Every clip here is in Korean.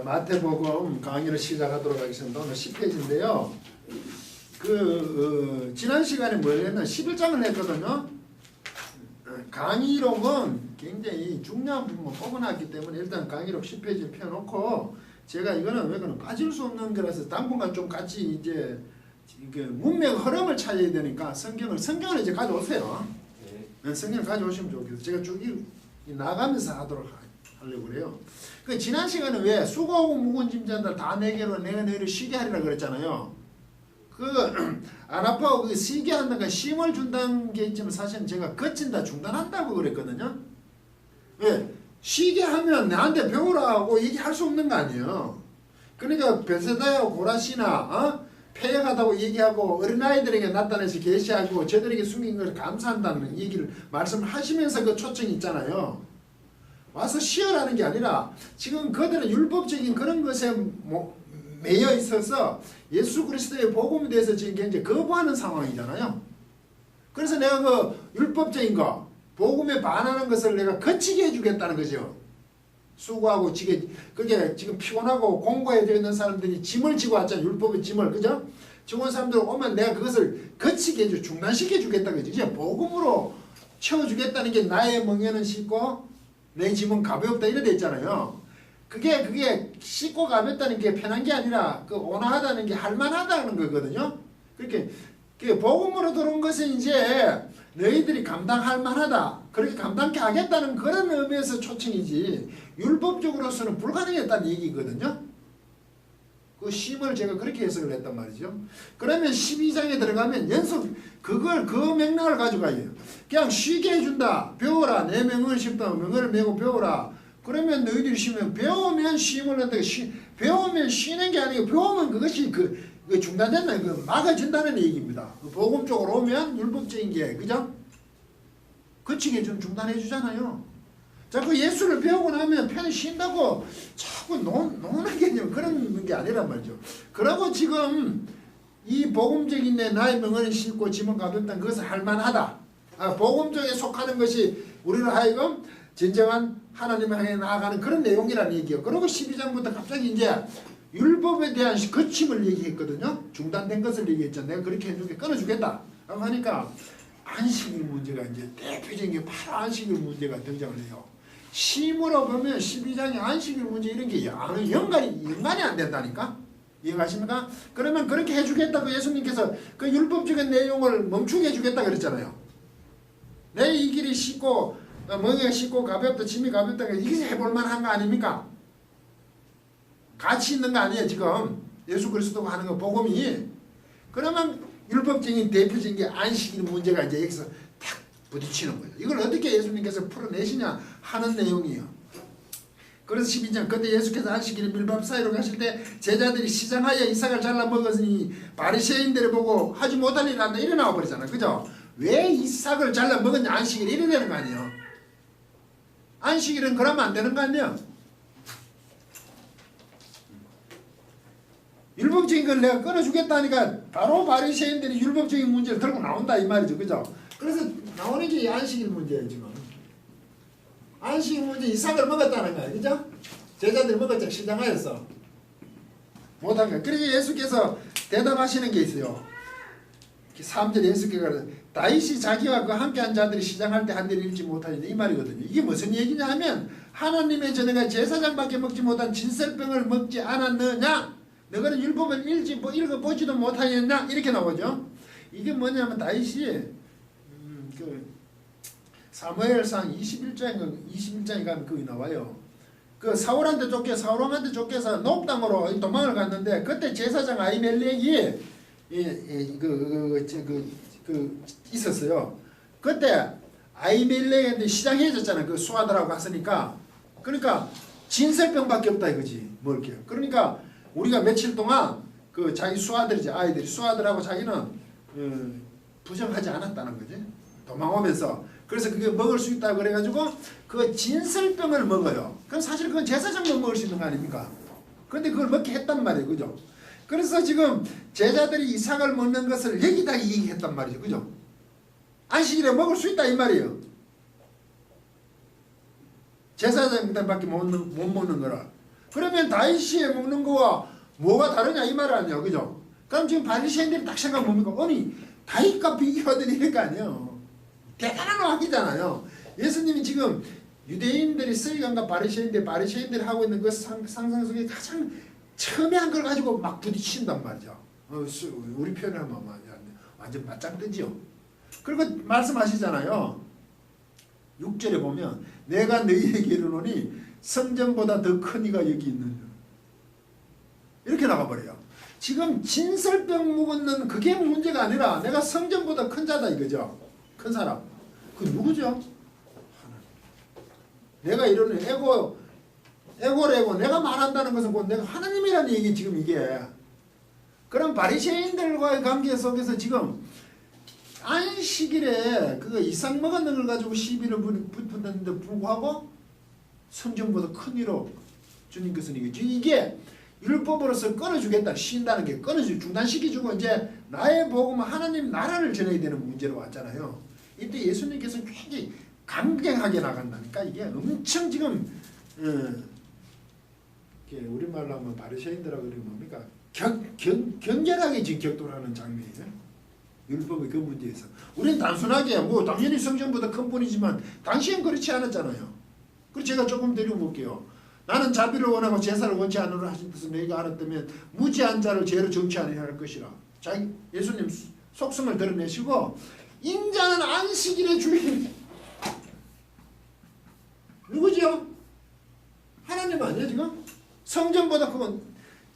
마태복음 강의를 시작하도록 하겠습니다. 오늘 10페이지인데요. 지난 시간에 뭘 했나? 11장을 했거든요. 강의록은 굉장히 중요한 부분을 뽑아놨기 때문에 일단 강의록 10페이지에 펴놓고 제가 이거는 빠질 수 없는 거라서 당분간 좀 같이 이제 문맥 흐름을 찾아야 되니까 성경을 이제 가져오세요. 네. 성경을 가져오시면 좋겠어요. 제가 쭉 나가면서 하도록 하려고 그래요. 지난 시간에 왜 수고하고 무거운 짐자들 다 내게로 내가 너희를 쉬게 하리라 그랬잖아요. 안 아파하고 쉬게 한다는 쉼을 준다는 게 있지만 사실은 제가 거친다 중단한다고 그랬거든요. 왜? 쉬게 하면 나한테 배우라 하고 얘기할 수 없는 거 아니에요. 그러니까 베세다야 고라시나 폐역하다고 얘기하고 어린아이들에게 나타내서 계시하고 저들에게 숨긴 것을 감사한다는 얘기를 말씀하시면서 그 초청이 있잖아요. 와서 쉬어라는 게 아니라 지금 그들은 율법적인 그런 것에 매여 있어서 예수 그리스도의 복음에 대해서 지금 굉장히 거부하는 상황이잖아요. 그래서 내가 그 율법적인 거 복음에 반하는 것을 내가 거치게 해주겠다는 거죠. 수고하고 그게 지금 피곤하고 공부해야 되는 사람들이 짐을 지고 왔잖아요. 율법의 짐을. 그죠? 지고 온 사람들 오면 내가 그것을 거치게 해주, 중단시켜 주겠다. 그죠? 이제 복음으로 채워주겠다는 게 나의 멍에는 쉽고 내 짐은 가볍다. 이래 돼 있잖아요. 그게 쉽고 가볍다는 게 편한 게 아니라 온화하다는 게 할만하다는 거거든요. 그렇게 복음으로 들어온 것은 이제 너희들이 감당할 만하다. 그렇게 감당케 하겠다는 그런 의미에서 초청이지 율법적으로서는 불가능했다는 얘기거든요. 그 쉼을 제가 그렇게 해석을 했단 말이죠. 그러면 12장에 들어가면 연속 그 맥락을 가져가요. 그냥 쉬게 해준다. 배워라. 내 명을 쉽다. 명을 메고 배워라. 그러면 너희들이 쉬면 배우면 쉼을 한다. 배우면 쉬는 게 아니고 배우면 그것이 중단된다. 막아준다는 얘기입니다. 복음 쪽으로 오면 율법적인 게 그죠? 거치게 좀 중단해 주잖아요. 자꾸 예수를 배우고 나면 편히 쉰다고 자꾸 노는 개념 그런 게 아니란 말이죠. 그러고 지금 이 복음적인 나의 명언을 싣고 짐은 가볍다는 그것을 할만하다. 복음 쪽에 속하는 것이 우리를 하여금 진정한 하나님을 향해 나아가는 그런 내용이라는 얘기예요. 그리고 12장부터 갑자기 이제 율법에 대한 거침을 얘기했거든요. 중단된 것을 얘기했죠. 내가 그렇게 해주게 끊어주겠다. 라고 하니까 안식일 문제가 이제 대표적인 게 바로 안식일 문제가 등장을 해요. 심으로 보면 12장의 안식일 문제 이런 게 연관이 안 된다니까? 이해가십니까? 그러면 그렇게 해주겠다고 예수님께서 그 율법적인 내용을 멈추게 해주겠다 그랬잖아요. 내 이 길이 쉽고 멍에 쉽고 가볍다 짐이 가볍다 이게 해볼만 한 거 아닙니까? 가치 있는 거 아니에요 지금 예수 그리스도가 하는 거 복음이. 그러면 율법적인 대표적인 게 안식일 문제가 이제 여기서 탁 부딪히는 거예요. 이걸 어떻게 예수님께서 풀어내시냐 하는 내용이에요. 그래서 12장 그때 예수께서 안식일에 밀밥 사이로 가실 때 제자들이 시장하여 이삭을 잘라 먹었으니 바리새인들을 보고 하지 못할 일을 한다 이래 나와 버리잖아요. 그죠? 왜 이삭을 잘라 먹었냐 안식일에 이래 되는 거 아니에요. 안식일은 그러면 안 되는 거 아니에요. 율법적인 걸 내가 끊어주겠다니까 바로 바리새인들이 율법적인 문제를 들고 나온다 이 말이죠. 그죠? 그래서 나오는 게 이 안식일 문제예요 지금. 안식일 문제 이삭을 먹었다는 거예요. 그죠? 제자들이 먹었죠. 시장하였어. 못한 거예요. 그러니까 예수께서 대답하시는 게 있어요. 3절 예수께서 다윗이 자기와 그 함께한 자들이 시장할 때 한 일을 잃지 못하는데 이 말이거든요. 이게 무슨 얘기냐 하면 하나님의 전에가 제사장밖에 먹지 못한 진설병을 먹지 않았느냐? 너희는 율법을 읽어보지도 못하였냐? 이렇게 나오죠. 이게 뭐냐면 다윗이 사무엘상 21장에 가면 거기 나와요. 사울한테 쫓겨서 높 땅으로 도망을 갔는데 그때 제사장 아히멜렉이 있었어요. 그때 아히멜렉한테 시장해졌잖아요. 그 수하들하고 갔으니까. 그러니까 진설병밖에 없다 이거지. 먹을 게. 그러니까 우리가 며칠 동안 자기 수하들이지 아이들이 수하들하고 자기는 부정하지 않았다는 거지. 도망오면서. 그래서 그게 먹을 수 있다 그래가지고 그 진설병을 먹어요. 그럼 사실 그건 제사장만 먹을 수 있는 거 아닙니까? 근데 그걸 먹게 했단 말이에요. 그죠? 그래서 지금 제자들이 이삭을 먹는 것을 여기다 얘기했단 말이죠. 그죠? 안식일에 먹을 수 있다 이 말이에요. 제사장들밖에 못 먹는 거라. 그러면 다윗이 먹는 거와 뭐가 다르냐 이 말 아니야, 그죠? 그럼 지금 바리새인들이 딱 생각 뭡니까? 아니 다윗과 비교하더니 이럴 거 아니에요. 대단한 왕이잖아요. 예수님이 지금 유대인들이 서기관과 바리새인들이 하고 있는 그 상상 속에 가장 첨예한 걸 가지고 막 부딪힌단 말이죠. 우리 표현하면 완전 맞짱 뜨지요. 그리고 말씀하시잖아요. 6절에 보면 내가 너희에게 이르노니 성전보다 더 큰 이가 여기 있느냐. 이렇게 나가버려요. 지금 진설병 묵었는 그게 문제가 아니라 내가 성전보다 큰 자다 이거죠. 큰 사람. 그 누구죠? 내가 이러는 에고래고 내가 말한다는 것은 곧 내가 하나님이라는 얘기 지금 이게. 그럼 바리새인들과의 관계 속에서 지금 안식일에 그거 이상 먹었는 걸 가지고 시비를 붙었는데 불구하고 성전보다 큰 이로 주님께서는 이게 율법으로서 끊어주겠다 쉰다는 게 중단시켜주고 이제 나의 복음 하나님 나라를 전해야 되는 문제로 왔잖아요. 이때 예수님께서 굉장히 강경하게 나간다니까 이게 엄청 지금 우리말로 하면 바리새인들하고 그러면 뭡니까? 격렬하게 지금 격돌하는 장면이에요. 율법의 그 문제에서 우리는 단순하게 뭐 당연히 성전보다 큰 분이지만 당시엔 그렇지 않았잖아요. 그리고 제가 조금 드려볼게요. 나는 자비를 원하고 제사를 원치 않으라 하신 뜻을 너희가 알았다면 무지한 자를 죄로 정치 아니하려 할 것이라. 예수님 속성을 드러내시고 인자는 안식일의 주인 누구죠? 하나님 아니에요 지금? 성전보다 크면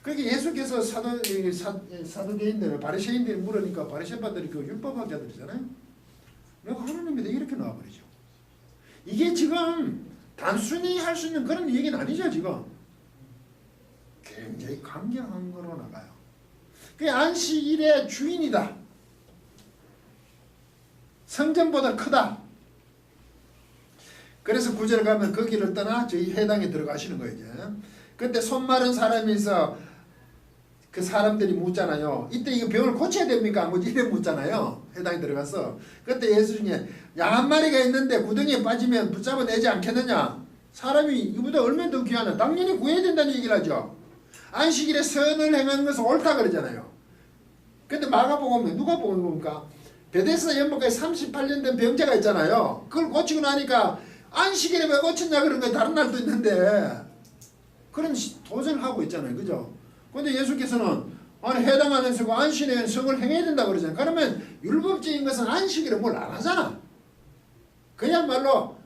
그렇게 예수께서 사도계인들 바리새인들이 물으니까 바리새파들이 그 율법학자들이잖아요. 내가 하나님이다 이렇게 나와버리죠. 이게 지금 단순히 할 수 있는 그런 얘기는 아니죠 지금. 굉장히 강경한 거로 나가요. 그 안식일의 주인이다. 성전보다 크다. 그래서 9절 가면 그 길을 떠나 저희 해당에 들어가시는 거예요 이제. 그때 손 마른 사람이 있어 그 사람들이 묻잖아요. 이때 이거 병을 고쳐야 됩니까? 뭐 이래 묻잖아요. 해당에 들어가서. 그때 예수 중에 양 한 마리가 있는데 구덩이에 빠지면 붙잡아내지 않겠느냐? 사람이 이보다 얼마나 더 귀하냐? 당연히 구해야 된다는 얘기를 하죠. 안식일에 선을 행하는 것은 옳다 그러잖아요. 근데 마가복음에 누가 보는 겁니까? 베데스다 연못가에 38년 된 병자가 있잖아요. 그걸 고치고 나니까 안식일에 왜 고쳤냐 그런 거예요. 다른 날도 있는데. 그런 도전을 하고 있잖아요. 그죠? 근데 예수께서는 아니 해당 안에서 안식일에 성을 행해야 된다 그러잖아요. 그러면 율법적인 것은 안식일에 뭘 안 하잖아. 그야말로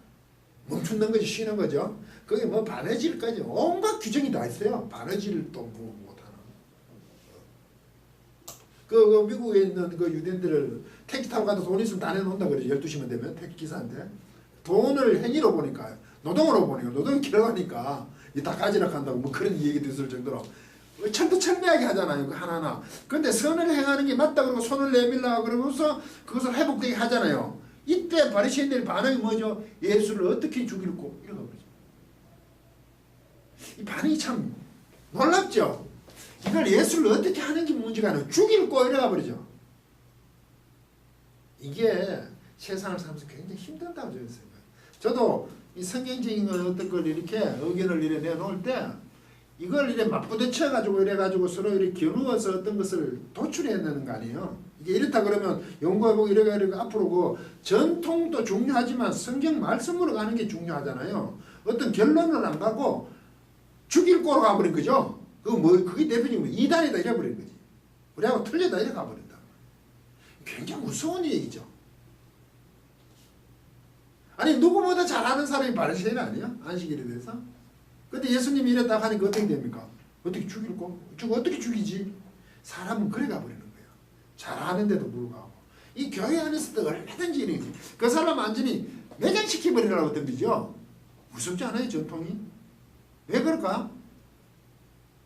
멈춘는 거지 쉬는 거죠. 그게 뭐 바느질까지 온갖 규정이 다 있어요. 바느질을 또 뭐 못하는. 그 미국에 있는 그 유대인들을 택시 타고 가도 돈 있으면 다 내놓는다 그러죠. 12시만 되면 택시 기사한테. 돈을 행위로 보니까 노동으로 보니까 노동이 길어가니까 다 가지락 한다고 뭐 그런 얘기도 있을 정도로 철두철미하게 하잖아요. 그 하나하나. 근데 선을 행하는 게 맞다 그러고 손을 내밀라 그러고서 그것을 회복되게 하잖아요. 이때 바리새인들의 반응이 뭐죠? 예수를 어떻게 죽일고 이러고 그러죠. 이 반응이 참 놀랍죠. 이걸 예수를 어떻게 하는 게 문제가 아니라 죽일고 이러가 버리죠. 이게 세상을 살면서 굉장히 힘들다고 저는 생각해요. 저도 이 성경적인 어떤 걸 이렇게 의견을 이래 내놓을 때 이걸 이래 맞부딪혀 가지고 이래 가지고 서로 이렇게 겨누어서 어떤 것을 도출해내는 거 아니에요. 이게 이렇다 그러면 연구해보고 이래 앞으로 그 전통도 중요하지만 성경 말씀으로 가는 게 중요하잖아요. 어떤 결론을 안 가고 죽일 거로 가버린 거죠. 그게 대표적인 이단이다 이래 버린 거지. 우리하고 틀리다 이래 가버린다. 굉장히 무서운 얘기죠. 아니 누구보다 잘하는 사람이 바리새인 아니에요? 안식일에 대해서. 근데 예수님이 이랬다고 하니까 어떻게 됩니까? 어떻게 죽일고? 어떻게 죽이지? 사람은 그래 가버리는 거예요. 잘하는데도 불구하고. 이 교회 안에서도 얼마든지 이러지. 그 사람 완전히 매장시켜버리라고 덤비죠. 무섭지 않아요 전통이? 왜 그럴까?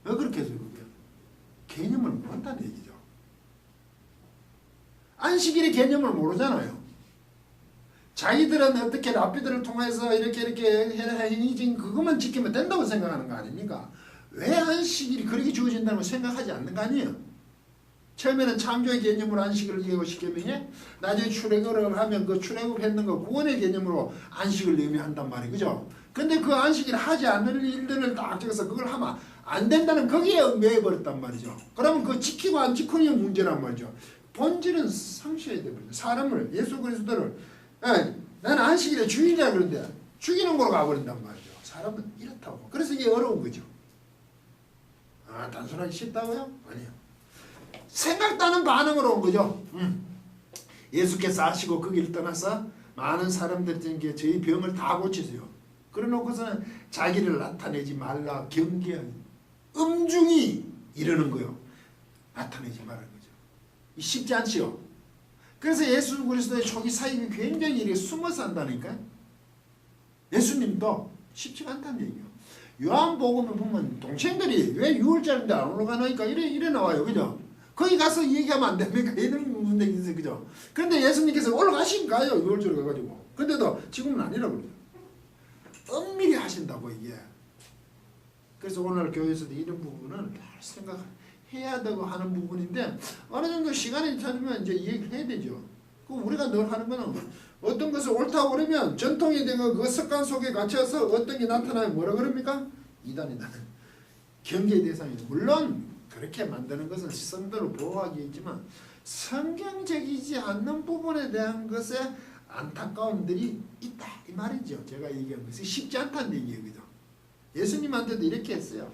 왜 그렇게 해서 그래요? 개념을 모른다는 얘기죠. 안식일의 개념을 모르잖아요. 자기들은 어떻게 랍비들을 통해서 이렇게 행위적인 그것만 지키면 된다고 생각하는 거 아닙니까? 왜 안식일이 그렇게 주어진다는 걸 생각하지 않는 거 아니에요? 처음에는 창조의 개념으로 안식일을 이해시키면 나중에 출애굽을 하면 그 출애굽했는 거 구원의 개념으로 안식을 의미한단 말이에요. 그죠? 근데 그 안식일 하지 않는 일들을 딱 적어서 그걸 하면 안 된다는 거기에 얽매여버렸단 말이죠. 그러면 그 지키고 안 지키는 게 문제란 말이죠. 본질은 상실해야 돼버려요. 사람을, 예수 그리스도를 나는 안식일의 주인이라 그러는데 죽이는 걸로 가버린단 말이죠. 사람은 이렇다고. 그래서 이게 어려운 거죠. 단순하게 쉽다고요? 아니요. 생각도 하는 반응으로 온 거죠. 예수께서 아시고 그 길을 떠나서 많은 사람들에게 저희 병을 다 고치세요. 그러놓고서는 자기를 나타내지 말라 경계하니 음중이 이러는 거요. 나타내지 말라는 거죠. 쉽지 않지요. 그래서 예수 그리스도의 초기 사역이 굉장히 이렇게 숨어서 한다니까. 예수님도 쉽지가 않다는 얘기예요. 요한복음을 보면 동생들이 왜 6월절인데 안 올라가니까 이래 나와요. 그죠? 거기 가서 얘기하면 안 됩니까? 이런 문제가 있어요. 그죠? 그런데 예수님께서 올라가신가요? 6월절 가가지고. 근데도 지금은 아니라고 그래요. 엄밀히 하신다고 이게. 그래서 오늘 교회에서도 이런 부분은 생각해야 되고 하는 부분인데 어느 정도 시간이 찾으면 이제 얘기를 해야 되죠. 그 우리가 늘 하는 거는 어떤 것을 옳다고 그러면 전통이 되고 그 습관 속에 갇혀서 어떤 게 나타나면 뭐라 그럽니까? 이단이다. 경계의 대상이죠. 물론 그렇게 만드는 것은 성도를 보호하기 있지만 성경적이지 않는 부분에 대한 것에 안타까움들이 있다 이 말이죠. 제가 얘기한 것이 쉽지 않다는 얘기예요. 그죠? 예수님한테도 이렇게 했어요.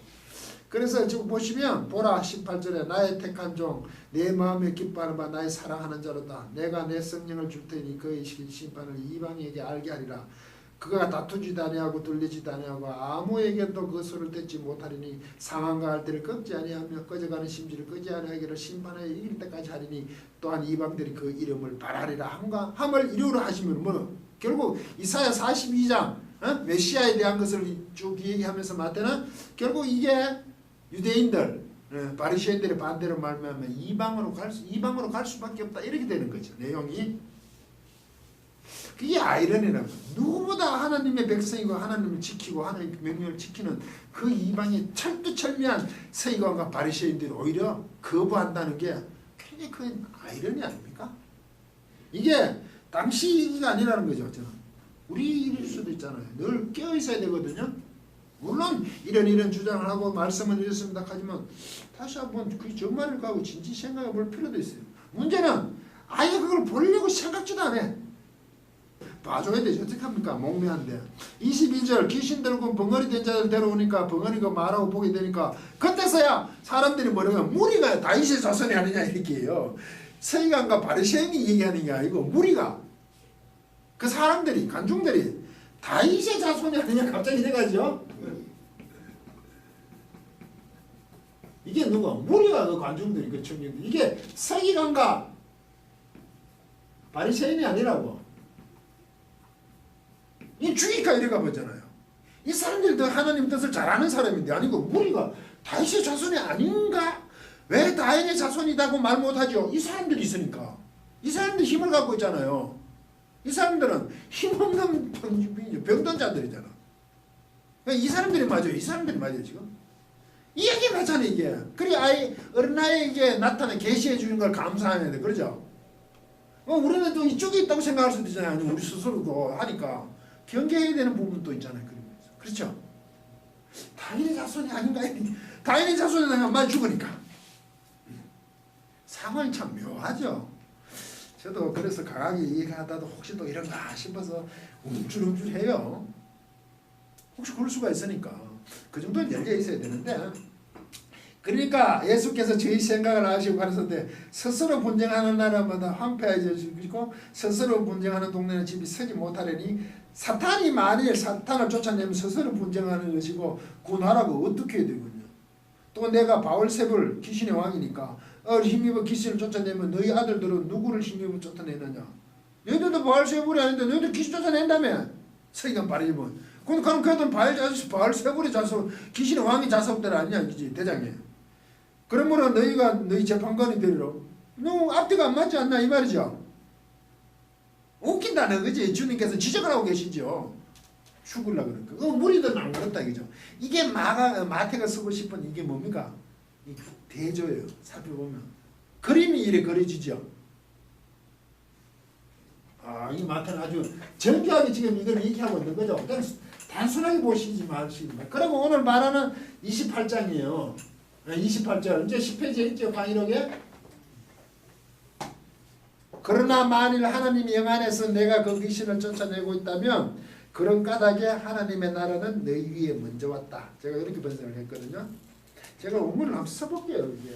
그래서 지금 보시면 보라 18절에 나의 택한 종 내 마음에 기뻐하는 바 나의 사랑하는 자로다. 내가 내 성령을 줄 테니 그의 심판을 이방에게 알게 하리라. 그가 다투지도 아니하고 둘리지도 아니하고 아무에게도 그 소를 듣지 못하리니 상한가 할 때를 꺾지 아니하며 꺼져가는 심지를 끄지 아니하기를 심판에 이길 때까지 하리니 또한 이방들이 그 이름을 바라리라 함을 이루라 하시면 뭐 결국 이사야 42장 메시아에 대한 것을 쭉 얘기하면서 마태는 결국 이게 유대인들 바리새인들의 반대로 말하면 이방으로 갈 수밖에 없다 이렇게 되는 거죠. 내용이 그게 아이러니라고. 누구보다 하나님의 백성이고 하나님을 지키고 하나님의 명령을 지키는 그 이방의 철두철미한 서기관과 바리새인들이 오히려 거부한다는 게 굉장히 큰 아이러니 아닙니까? 이게 당시 얘기가 아니라는 거죠. 저는. 우리 일일 수도 있잖아요. 늘 깨어 있어야 되거든요. 물론 이런 주장을 하고 말씀을 드렸습니다 하지만 다시 한번 그게 정말일까 하고 진지 생각해 볼 필요도 있어요. 문제는 아예 그걸 보려고 생각지도 안 해. 봐줘야 되죠. 어떻게 합니까? 목매한데 22절 귀신 들고 벙어리 된 자들 데려오니까 벙어리가 말하고 보게 되니까 그때서야 사람들이 뭐라고 무리가 다윗의 자손이 아니냐 이렇게 해요. 서기관과 바리새인이 얘기하는 게 아니고 무리가 그 사람들이 관중들이 다윗의 자손이 아니냐 갑자기 해가지고 이게 누가 무리가 그 관중들이 그 청년들 이게 서기관과 바리새인이 아니라고 이 주의가 이래가 보잖아요. 이 사람들이 더 하나님 뜻을 잘 아는 사람인데 아니고 무리가 다윗의 자손이 아닌가? 왜 다윗의 자손이라고 말 못하죠? 이 사람들이 있으니까. 이 사람들이 힘을 갖고 있잖아요. 이 사람들은 힘없는 병든 자들이잖아. 이 사람들이 맞아요. 이 사람들이 맞아요 지금. 이 얘기 맞잖아 이게. 그래 아이 어린 나이에 이게 나타나 계시해 주는 걸 감사해야 돼. 그러죠? 우리는 또 이쪽에 있다고 생각할 수도 있잖아요. 우리 스스로도 하니까. 경계해야 되는 부분도 있잖아요. 그렇죠? 다윗의 자손이 아닌가? 다윗의 자손이 아니면 죽으니까. 상황이 참 묘하죠. 저도 그래서 강하게 얘기하다도 혹시 또 이런가 싶어서 움찔움찔해요. 혹시 그럴 수가 있으니까. 그 정도는 열려 있어야 되는데 그러니까 예수께서 저희 생각을 하시고 가르쳤는데 스스로 분쟁하는 나라마다 황폐해지고 스스로 분쟁하는 동네는 집이 서지 못하려니 사탄이 만일 사탄을 쫓아내면 스스로 분쟁하는 것이고 그 나라가 어떻게 해야 되군요. 또 내가 바울세불 귀신의 왕이니까 힘입어 귀신을 쫓아내면 너희 아들들은 누구를 힘입어 쫓아내느냐. 너희들도 바울세불이 아닌데 너희들 귀신 쫓아낸다며. 서기관 바리새인. 그럼 그들은 바울세불의 자손 귀신의 왕의 자손들 아니냐 이제 대장에. 그러므로 너희 재판관이 되리라. 너 앞뒤가 안 맞지 않나 이 말이죠. 웃긴다는 거지. 주님께서 지적을 하고 계시죠. 죽으려고 그러니까. 무리들은 안 그렇다 이거죠. 이게 마태가 쓰고 싶은 이게 뭡니까? 이 대조예요. 살펴보면 그림이 이래 그려지죠. 이 마태는 아주 정교하게 지금 이걸 얘기하고 있는 거죠. 단순하게 보시지 마시고. 그리고 오늘 말하는 28장이에요. 28장. 이제 10페이지에 있죠, 강의록에. 그러나 만일 하나님이 영 안에서 내가 그 귀신을 쫓아내고 있다면 그런 까닭에 하나님의 나라는 너희 위에 먼저 왔다. 제가 이렇게 번역을 했거든요. 제가 원문을 한번 써볼게요. 이게.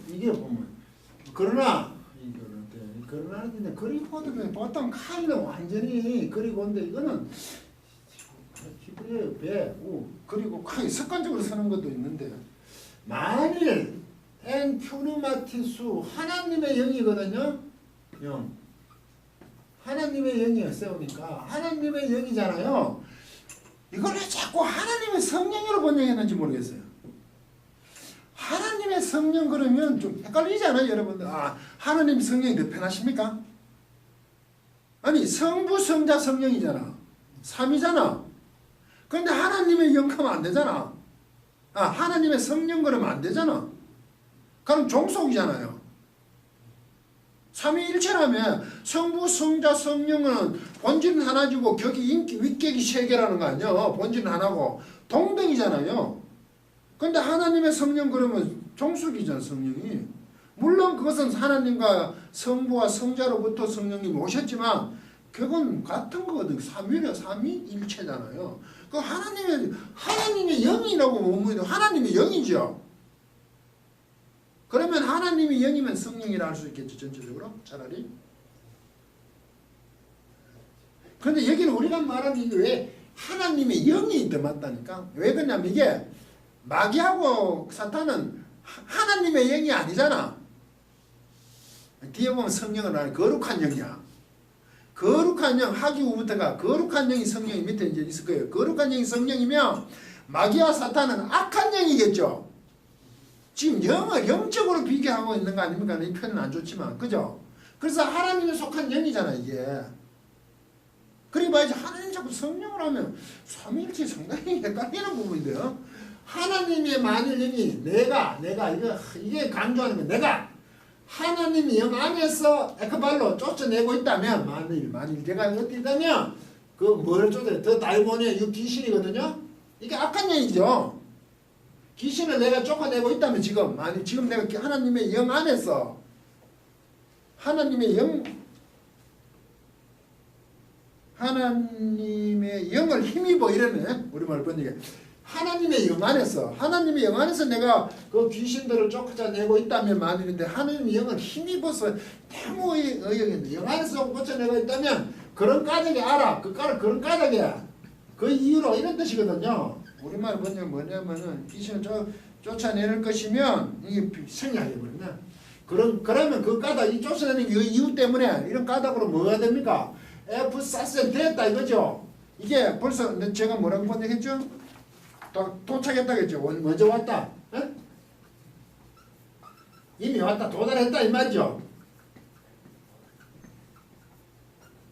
이게 보면 그러나는 그리고는 보통 칼은 완전히 그리고인데 이거는 히브리어 배우 그리고 칼이 습관적으로 쓰는 것도 있는데 만일 엔 퓨르마티수 하나님의 영이거든요. 영 하나님의 영이 세우니까 하나님의 영이잖아요. 이걸 왜 자꾸 하나님의 성령으로 번역했는지 모르겠어요. 하나님의 성령 그러면 좀 헷갈리잖아요, 여러분들. 아, 하나님 성령이 더 편하십니까? 아니, 성부, 성자, 성령이잖아. 삼이잖아. 그런데 하나님의 영 하면 안 되잖아. 아, 하나님의 성령 그러면 안 되잖아. 그럼 종속이잖아요. 삼위일체라면 성부, 성자, 성령은 본질은 하나지고 격이 인기, 윗격이 세 개라는 거 아니에요. 본질은 하나고 동등이잖아요. 근데 하나님의 성령 그러면 종속이잖아, 성령이. 물론 그것은 하나님과 성부와 성자로부터 성령님이 오셨지만 그건 같은 거거든. 삼위일체잖아요. 그 하나님의 영이라고 못 하나님의 영이죠. 그러면 하나님의 영이면 성령이라 할 수 있겠죠, 전체적으로 차라리. 그런데 여기는 우리가 말하는 이게 왜 하나님의 영이 더 맞다니까? 왜 그러냐면 이게 마귀하고 사탄은 하나님의 영이 아니잖아. 뒤에 보면 성령은 아니 거룩한 영이야. 거룩한 영, 하기후부터가 거룩한 영이 성령이 밑에 이제 있을 거예요. 거룩한 영이 성령이면 마귀와 사탄은 악한 영이겠죠. 지금 영을 영적으로 비교하고 있는 거 아닙니까? 이 표현은 안 좋지만, 그죠? 그래서 하나님에 속한 영이잖아, 이게. 그리고 봐야지, 하나님 자꾸 성령을 하면 삼위일체 상당히 헷갈리는 부분인데요. 하나님의 만일 영이 이게 강조하는 거 내가 하나님의 영 안에서 에크발로 쫓아내고 있다면 만일 제가 어디 있다면 그 뭐를 쫓아내 더 다이모니아 이 귀신이거든요. 이게 악한 영이죠. 귀신을 내가 쫓아내고 있다면 지금 내가 하나님의 영 안에서 하나님의 영을 힘입어 이러네. 우리말 번역에 하나님의 영 안에서 내가 그 귀신들을 쫓아내고 있다면 만일인데 하나님의 영을 힘입어서 태무의 의역인데 영 안에서 쫓아내고 있다면 그런 까닭이 알아. 그런 까닭이야. 그 이유로 이런 뜻이거든요. 우리말 번역 뭐냐면은 귀신을 쫓아내는 것이면 이게 성향해버리네. 그러면 그 까닭, 이 쫓아내는 그 이유 때문에 이런 까닭으로 뭐가 됩니까? F4세 됐다 이거죠. 이게 벌써 제가 뭐라고 번역했죠? 도착했다겠죠. 먼저 왔다. 에? 이미 왔다. 도달했다 이 말이죠.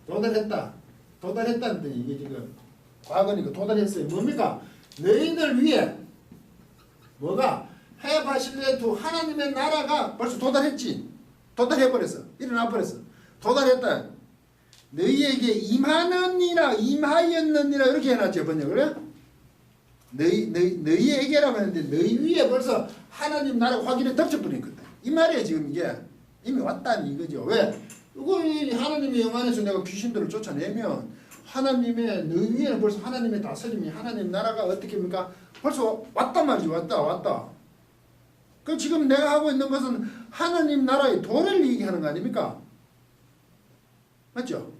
도달했다는데 이게 지금 과거니까 도달했어요. 뭡니까? 너희들 위에 뭐가 해바실레투 하나님의 나라가 벌써 도달했지. 도달해버렸어. 일어나버렸어. 도달했다. 너희에게 임하였느니라 이렇게 해놨죠. 번역을. 너희에게라고 했는데 너희 위에 벌써 하나님 나라 확인에 덮쳐버린 거다. 이 말이에요. 지금 이게 이미 왔다는 이거죠. 왜? 이거 이 하나님의 영 안에서 내가 귀신들을 쫓아내면 하나님의 너희 위에는 벌써 하나님의 다스림이 하나님 나라가 어떻게 합니까? 벌써 왔단 말이죠. 왔다. 그럼 지금 내가 하고 있는 것은 하나님 나라의 도를 얘기하는 거 아닙니까? 맞죠?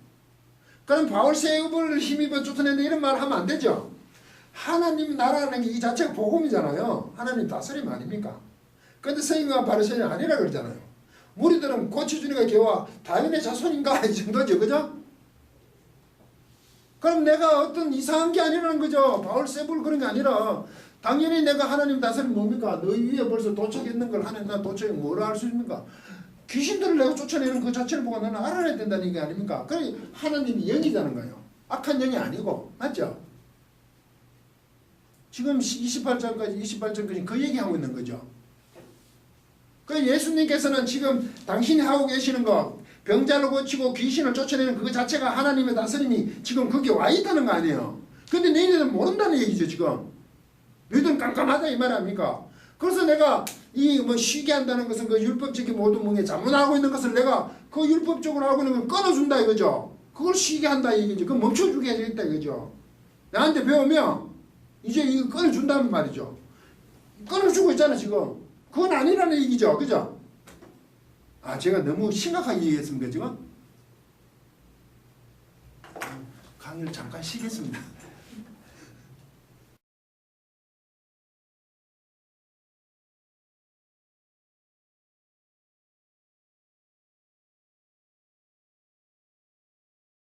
그럼 바울 세업을 힘입어 쫓아낸다 이런 말 하면 안 되죠. 하나님 나라라는 게 이 자체가 복음이잖아요. 하나님 다스림 아닙니까? 그런데 서기관 바리새인은 아니라 그러잖아요. 무리들은 고쳐주니까 걔와 다윈의 자손인가 이 정도죠. 그죠? 그럼 내가 어떤 이상한 게 아니라는 거죠. 바울 세불 그런 게 아니라 당연히 내가 하나님 다스림 뭡니까? 너희 위에 벌써 도착했는 걸 하나님 나 도착해 뭐라 할 수 있습니까? 귀신들을 내가 쫓아내는 그 자체를 보고 나는 알아내야 된다는 게 아닙니까? 그래 하나님이 영이라는 거예요. 악한 영이 아니고 맞죠? 지금 28절까지 그 얘기하고 있는 거죠. 그 예수님께서는 지금 당신이 하고 계시는 거 병자를 고치고 귀신을 쫓아내는 그거 자체가 하나님의 다스림이 지금 거기 와 있다는 거 아니에요. 근데 너희들은 모른다는 얘기죠 지금. 너희들은 깜깜하다 이 말 아닙니까? 그래서 내가 이 뭐 쉬게 한다는 것은 그 율법적인 모든 몽에 잘못하고 있는 것을 내가 그 율법적으로 하고 있는 걸 끊어준다 이거죠. 그걸 쉬게 한다 이거죠. 그걸 멈춰주게 해야겠다 이거죠. 나한테 배우면 이제 이거 끊어준다는 말이죠. 끊어주고 있잖아 지금. 그건 아니라는 얘기죠. 그죠? 아 제가 너무 심각하게 얘기했습니까 지금? 강의를 잠깐 쉬겠습니다.